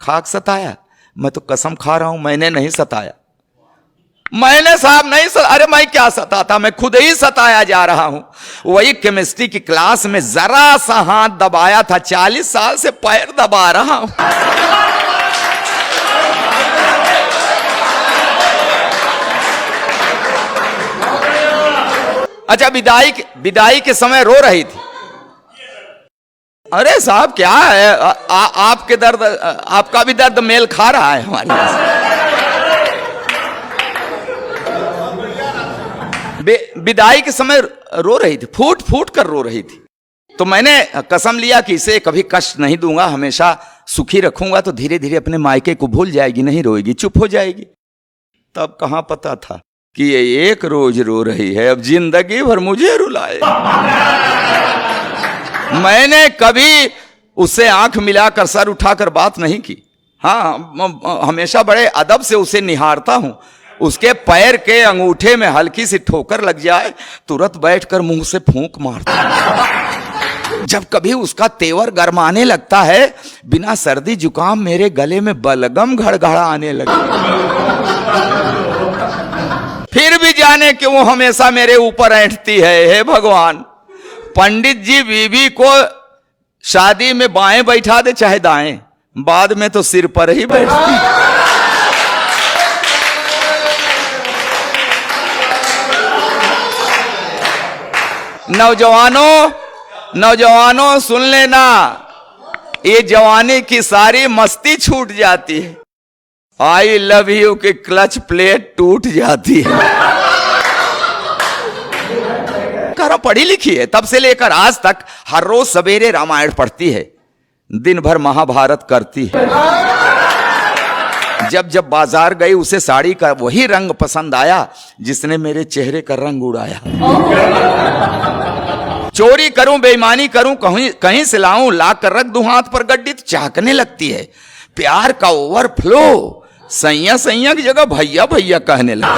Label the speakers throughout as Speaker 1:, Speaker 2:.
Speaker 1: खाक सताया? मैं तो कसम खा रहा हूं मैंने नहीं सताया। मैंने साहब नहीं अरे मैं क्या सताता, मैं खुद ही सताया जा रहा हूं। वही केमिस्ट्री की क्लास में जरा सा हाथ दबाया था, 40 साल से पैर दबा रहा हूं। अच्छा, विदाई के समय रो रही थी। अरे साहब क्या है, आपके दर्द, आपका भी दर्द मेल खा रहा है हमारे विदाई के समय रो रही थी, फूट फूट कर रो रही थी। तो मैंने कसम लिया कि इसे कभी कष्ट नहीं दूंगा, हमेशा सुखी रखूंगा, तो धीरे धीरे अपने मायके को भूल जाएगी, नहीं रोएगी, चुप हो जाएगी। तब कहां पता था कि ये एक रोज रो रही है, अब जिंदगी भर मुझे रुलाए। मैंने कभी उससे आंख मिलाकर सर उठाकर बात नहीं की। हाँ, हमेशा बड़े अदब से उसे निहारता हूं। उसके पैर के अंगूठे में हल्की सी ठोकर लग जाए, तुरंत बैठकर मुंह से फूंक मारता हूं। जब कभी उसका तेवर गरमाने लगता है, बिना सर्दी जुकाम मेरे गले में बलगम घड़घड़ाने लगे। फिर भी जाने क्यों हमेशा मेरे ऊपर ऐंठती है। हे भगवान, पंडित जी बीवी को शादी में बाएं बैठा दे चाहे दाएं, बाद में तो सिर पर ही बैठती। नौजवानों सुन लेना, ये जवानी की सारी मस्ती छूट जाती है। आई लव यू की क्लच प्लेट टूट जाती है। करो, पढ़ी लिखी है, तब से लेकर आज तक हर रोज सवेरे रामायण पढ़ती है, दिन भर महाभारत करती है। जब जब बाजार गई उसे साड़ी का वही रंग पसंद आया जिसने मेरे चेहरे का रंग उड़ाया। चोरी करूं, बेईमानी करूं, कहीं से लाऊं, ला कर रख दूं हाथ पर गड्डी, तो चाहकने लगती है। प्यार का ओवरफ्लो, सैया सैया की जगह भैया भैया कहने लगा।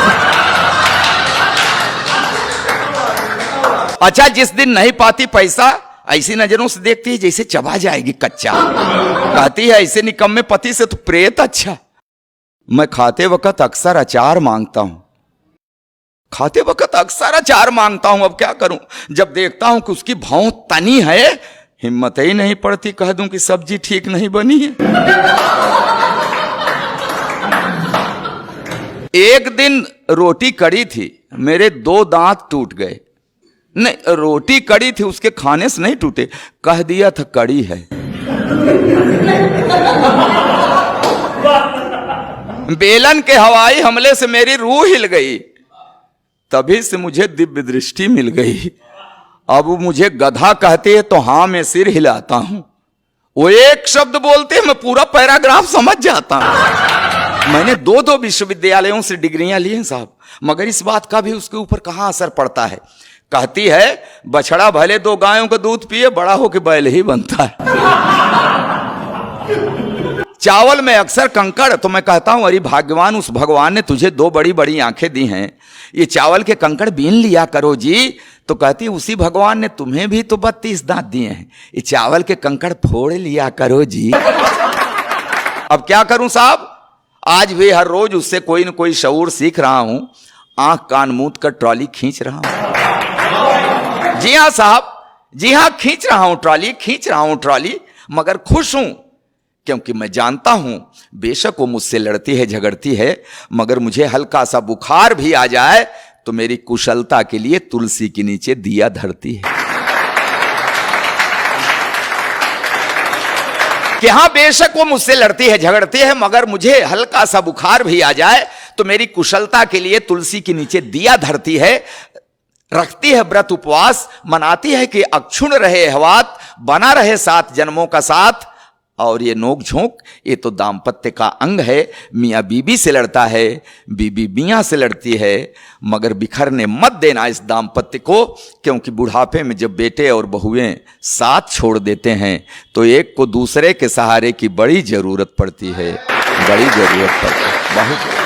Speaker 1: अच्छा, जिस दिन नहीं पाती पैसा, ऐसी नजरों से देखती है जैसे चबा जाएगी कच्चा। कहती है ऐसे निकम्मे पति से तो प्रेत अच्छा। मैं खाते वक्त अक्सर अचार मांगता हूं, अब क्या करूं। जब देखता हूं कि उसकी भौं तनी है, हिम्मत ही नहीं पड़ती कह दूं कि सब्जी ठीक नहीं बनी है। एक दिन रोटी कड़ी थी, मेरे 2 दांत टूट गए। नहीं, रोटी कड़ी थी, उसके खाने से नहीं टूटे, कह दिया था कड़ी है। बेलन के हवाई हमले से मेरी रूह हिल गई, तभी से मुझे दिव्य दृष्टि मिल गई। अब मुझे गधा कहते हैं तो हां मैं सिर हिलाता हूं, वो एक शब्द बोलते हैं मैं पूरा पैराग्राफ समझ जाता हूं। मैंने 2 विश्वविद्यालयों से डिग्रियां ली हैं साहब, मगर इस बात का भी उसके ऊपर कहां असर पड़ता है। कहती है बछड़ा भले 2 गायों का दूध पिए, बड़ा होकर बैल ही बनता है। चावल में अक्सर कंकड़, तो मैं कहता हूं अरे भाग्यवान, उस भगवान ने तुझे 2 बड़ी बड़ी आंखें दी हैं, ये चावल के कंकड़ बीन लिया करो जी। तो कहती उसी भगवान ने तुम्हें भी तो 32 दांत दिए हैं, ये चावल के कंकड़ फोड़ लिया करो जी। अब क्या करूं साहब, आज भी हर रोज उससे कोई न कोई शऊर सीख रहा हूं, आंख कान मूंद कर ट्रॉली खींच रहा हूं। जी हां साहब, जी हां, खींच रहा हूं ट्रॉली, मगर खुश हूं, क्योंकि मैं जानता हूं बेशक वो मुझसे लड़ती है, झगड़ती है, मगर मुझे हल्का सा बुखार भी आ जाए तो मेरी कुशलता के लिए तुलसी के नीचे दिया धरती है। कि हां, बेशक वो मुझसे लड़ती है, झगड़ती है, मगर मुझे हल्का सा बुखार भी आ जाए तो मेरी कुशलता के लिए तुलसी के नीचे दिया धरती है, रखती है व्रत उपवास, मनाती है कि अक्षुण रहे हवात, बना रहे 7 जन्मों का साथ। और ये नोक झोंक, ये तो दाम्पत्य का अंग है। मियाँ बीबी से लड़ता है, बीबी मियाँ से लड़ती है, मगर बिखरने मत देना इस दाम्पत्य को, क्योंकि बुढ़ापे में जब बेटे और बहुएं साथ छोड़ देते हैं तो एक को दूसरे के सहारे की बड़ी जरूरत पड़ती है, बहुत।